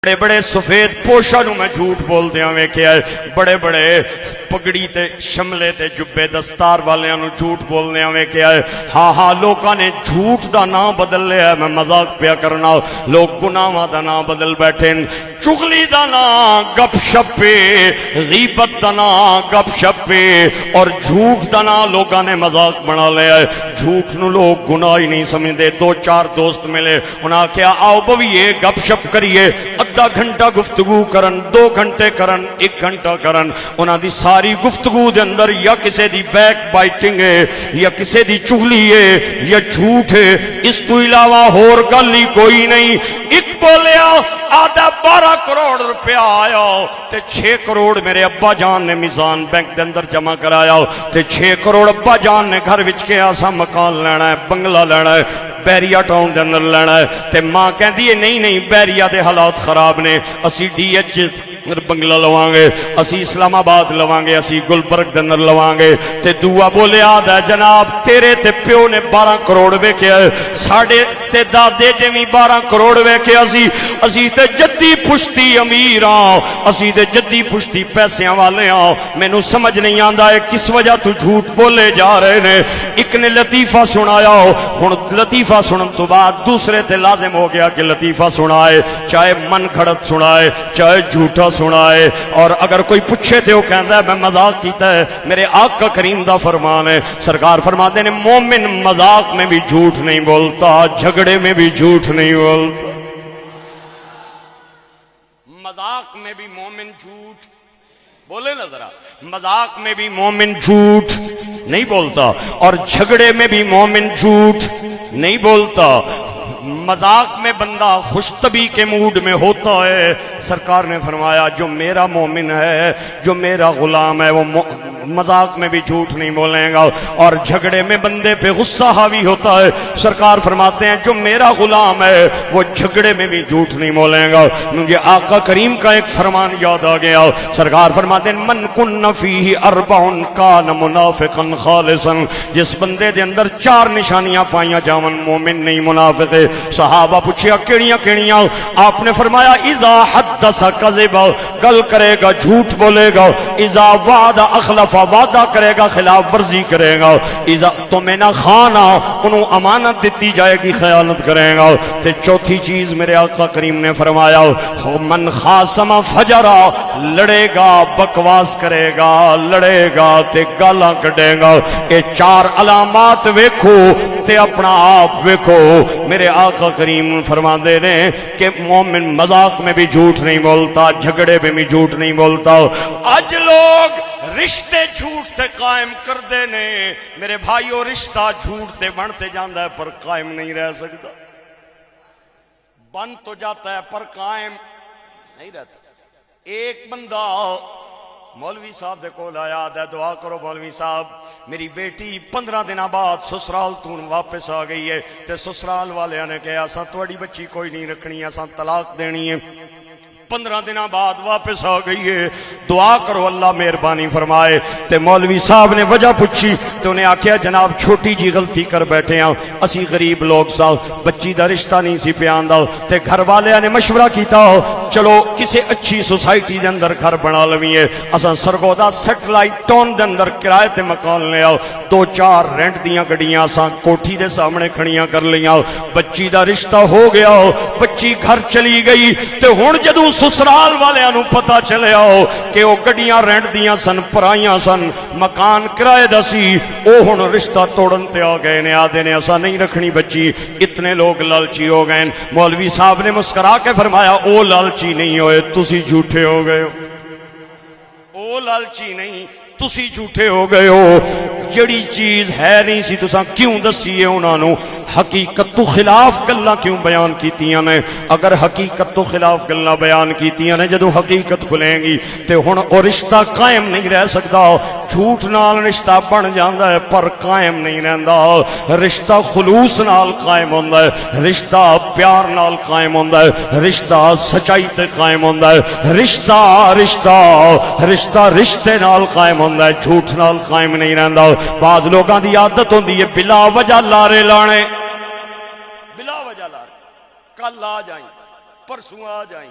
بڑے بڑے سفید پوشا نو میں جھوٹ بول دیا ویکھیا ہے، بڑے بڑے پگڑی تے شملے تے جبے دستار والیاں نو جھوٹ بولنے ویکھیا ہے۔ ہاں ہاں لوکاں نے جھوٹ دا نام بدل لیا ہے، میں مذاق پیا کرنا، لوگ گناہاں دا نام بدل بیٹھے، چغلی دا نام گپ شپ پہ، غیبت دا نام گپ شپ پہ، اور جھوٹ دا نام لوگاں نے مذاق بنا لیا ہے۔ جھوٹ نو لوگ گناہ ہی نہیں سمجھدے۔ دو چار دوست ملے، انہاں کہا آؤ بویے گپ شپ کریے، آدھا گھنٹہ گفتگو کرن، 2 گھنٹے کرن، 1 گھنٹہ کرن، انہاں دی ساری گفتگو دے اندر یا کسے دی بیک بائٹنگ ہے، یا کسے دی چغلی ہے، یا جھوٹ ہے، اس تو علاوہ اور گل ہی کوئی نہیں۔ ایک بولیا آدھا 12 کروڑ روپیہ آیا تے 6 کروڑ میرے ابا جان نے میزان بینک دے اندر جمع کرایا تے 6 کروڑ ابا جان نے گھر وچ کے آسا مکان لینا ہے، بنگلہ لینا ہے، بیریا ٹاؤن دے اندر لینا ہے، تے ماں کہندی ہے نہیں نہیں بیریا دے حالات خراب نے، اسی ڈی ایچ بنگلہ لواں گے، اسی اسلام آباد لواں گے، اسی گلبرگ دے اندر لواں گے۔ تے دعا بولے آدھا جناب تیرے تے پیو نے 12 کروڑ ویکھیا ہے، ساڑے تے دادے جویں 12 کروڑ ویکھیا اسی تے جدی پشتی امیر ہاں، اسی تے جدی پشتی پیسیاں والے ہاں۔ مینوں سمجھ نہیں آندا ہے کس وجہ تو جھوٹ بولے جا رہے نے۔ ایک نے لطیفہ سنایا، ہن لطیفہ سنن تو بعد دوسرے تے لازم ہو گیا کہ لطیفہ سنائے، چاہے من گھڑت سنائے، چاہے جھوٹا سنائے، اور اگر کوئی پوچھے تے وہ کہندا ہے میں مذاق کیتا ہے۔ میرے آقا کریم دا فرمان ہے، سرکار فرماتے ہیں مومن مذاق میں بھی جھوٹ نہیں بولتا، جھگڑے میں بھی جھوٹ نہیں بولتا۔ مذاق میں بھی مومن جھوٹ بولے نا ذرا، مذاق میں بھی مومن جھوٹ نہیں بولتا، اور جھگڑے میں بھی مومن جھوٹ نہیں بولتا۔ مذاق میں بندہ خوش طبی کے موڈ میں ہوتا ہے، سرکار نے فرمایا جو میرا مومن ہے، جو میرا غلام ہے، وہ مذاق میں بھی جھوٹ نہیں بولے گا، اور جھگڑے میں بندے پہ غصہ حاوی ہوتا ہے، سرکار فرماتے ہیں جو میرا غلام ہے وہ جھگڑے میں بھی جھوٹ نہیں بولے گا۔ مجھے آقا کریم کا ایک فرمان یاد آ گیا، سرکار فرماتے ہیں من کن فیہ 4 کان منافقا خالصا، جس بندے دے اندر 4 نشانیاں پائیاں جاون مومن نہیں منافق ہے۔ صحابہ پوچھیا کیڑیاں کیڑیاں؟ آپ نے فرمایا اذا حدث کذب، گل کرے گا جھوٹ بولے گا، اذا وعد اخلف، وعدہ کرے گا خلاف ورزی کرے گا، اذا تمہیں نہ خانا، انہوں امانت دیتی جائے گی خیانت کرے گا، تے چوتھی چیز میرے آقا کریم نے فرمایا من خاصم فجرا، لڑے گا بکواس کرے گا، لڑے گا تے گالاں کڈے گا۔ یہ 4 علامات ویکھو تے اپنا آپ ویکھو۔ میرے آقا کریم فرماندے نے کہ مومن مذاق میں بھی جھوٹ نہیں بولتا، جھگڑے میں بھی جھوٹ نہیں بولتا۔ آج لوگ رشتے جھوٹ سے قائم کر دینے، میرے بھائیو رشتہ جھوٹ سے بنتے جاندہ ہے پر قائم نہیں رہ سکتا، بن تو جاتا ہے پر قائم نہیں رہتا۔ ایک بندہ مولوی صاحب دے کول آیا ہے، دعا کرو مولوی صاحب میری بیٹی 15 دن بعد سسرال تو واپس آ گئی ہے، تے سسرال والے نے کہا اساں تہاڈی بچی کوئی نہیں رکھنی، اساں طلاق دینی ہے، 15 دن بعد واپس آ گئی ہے، دعا کرو اللہ مہربانی فرمائے۔ تے مولوی صاحب نے وجہ پوچھی تو انہیں آکھیا جناب چھوٹی جی غلطی کر بیٹھے ہیں، اسی غریب لوگ سا بچی دا رشتہ نہیں سی پیاندا، تے گھر والے نے مشورہ کیتا چلو کسی اچھی سوسائٹی دے اندر گھر بنا لویے، اساں سرگودا سیٹلائٹ ٹاؤن دے اندر کرائے تے مکان لے آؤ، 2-4 رینٹ دیاں گڈیاں اساں کوٹھی دے سامنے کھڑیاں کر لیاں، بچی دا رشتہ ہو گیا، بچی گھر چلی گئی، تے ہن جدوں سسرال والے انہوں پتہ چلے آؤ کہ وہ گڈیاں رینٹ دیاں سن، پرائیاں سن، مکان کرائے دا سی، او ہن رشتہ توڑن تے آ گئے نے، آدھے نے اسا نہیں رکھنی بچی، اتنے لوگ لالچی ہو گئے۔ مولوی صاحب نے مسکرا کے فرمایا او لالچی نہیں ہوئے تسی جھوٹے ہو گئے ہو، او لالچی نہیں تسی جھوٹے ہو گئے ہو، جڑی چیز ہے نہیں سی تساں کیوں دسی ہے انہاں نو، حقیقت تو خلاف گلاں کیوں بیان کیتیاں نے؟ اگر حقیقت تو خلاف گلاں بیان کیتیاں نے جدوں حقیقت کھلیں گی تے ہن او رشتہ قائم نہیں رہ سکدا، جھوٹ نال رشتہ بن جاندا ہے پر قائم نہیں رہندا، رشتہ خلوص نال قائم ہوندا ہے، رشتہ پیار نال قائم ہوندا ہے، رشتہ سچائی تے قائم ہوندا ہے، رشتہ رشتے نال قائم ہوندا ہے، جھوٹ نال قائم نہیں رہندا۔ بعض لوگاں دی عادت ہوندی ہے بلا وجہ لارے لانے، بلا وجہ لارے، کل آ جائیں پرسوں آ جائیں،